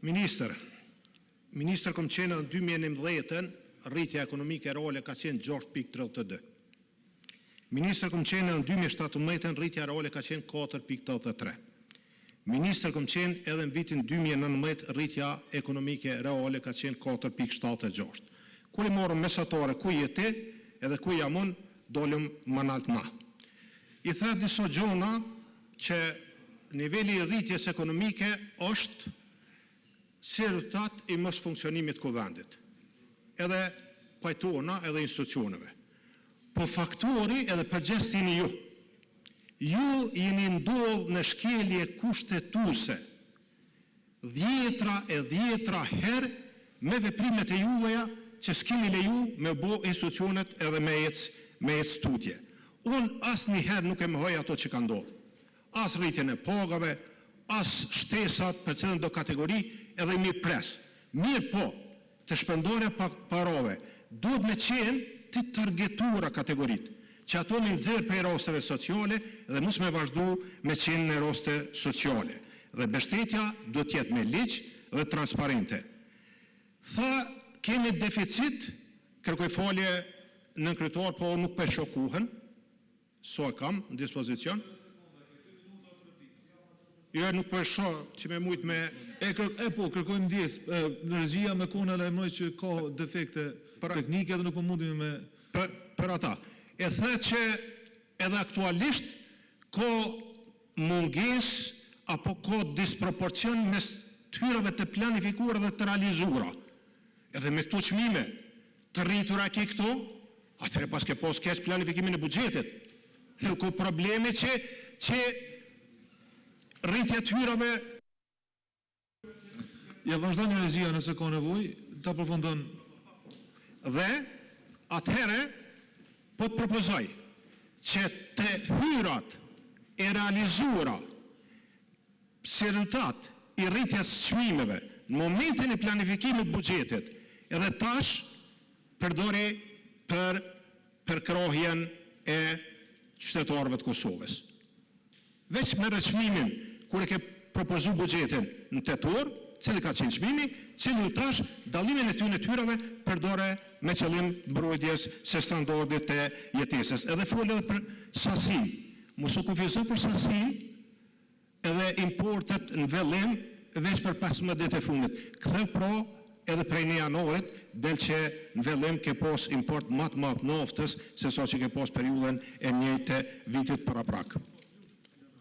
Ministër kom qenë në 2011, rritja ekonomike reale ka qenë 6.32. Ministër kom qenë në 2017, rritja reale ka qenë 4.83. Ministër kom qenë edhe në vitin 2019, rritja ekonomike reale ka qenë 4.76. Kur I morëm mesatore ku jeti edhe ku jamon, dolëm më nalt na. I the disa gjona që niveli I rritjes ekonomike është si rezultat I mos funksionimit të vendit, edhe pajtona edhe institucioneve. Po faktori edhe përgjegjësimi ju jeni ndodhur në shkelje kushtetuese dhjetra herë me veprimet e juaja që s'keni leju me bo institucionet edhe me ec tutje. Unë asnjëherë nuk e mohoj ato që ka ndodhur. As rritjen e pagave, as shtesat për çdo do kategori edhe mi pres. Mirë po, të shpendore parove, duhet me qenë të targetura kategoritë, që ato në nxjerr për rasteve sociale dhe mos me vazhdu me qenë në raste sociale. Dhe mbështetja duhet të jetë me ligj dhe transparente. Tha, kemi deficit, kërkoj falje në kryetar, po nuk për shokuhen, so e kam në dispozicion. Jo, nuk për shoh që me mujt me... po, kërkojmë ndjes, regjia me kona lajmëroj që ka defekte teknike dhe nuk po mundim me... Për ata. E the që edhe aktualisht ka munges apo ka disproporcion mes tyrave të planifikuara dhe të realizuara. Edhe me këto çmime të rritura ke këto, atëre pas ke pas kes planifikimin e buxhetit. Nuk ka probleme që rritja të hyrave. Ja vazhdoni regjia nëse ka nevojë, ta përfundon. Dhe atëherë po të propozoj që të hyrat e realizuara si rezultat I rritjes çmimeve në momentin e planifikimit të buxhetit, edhe tash përdori për krohjen e qytetarëve të Kosovës. Veç me çmimin kur e ke propozu buxhetin në tetor, cili ka qenë çmimi, cili tash dallimin e tyrave përdore me qëllim mbrojtjes së standardit të jetesës. Edhe folë edhe për sasin. Mos u kufizo për sasin, edhe importet në vellim veç për 15 ditë e fundit. Ktheu pro edhe prej 1 janarit del që në vellim ke pos import më të naftës se sa që ke pos periudhën e njëjtë vitit paraprak.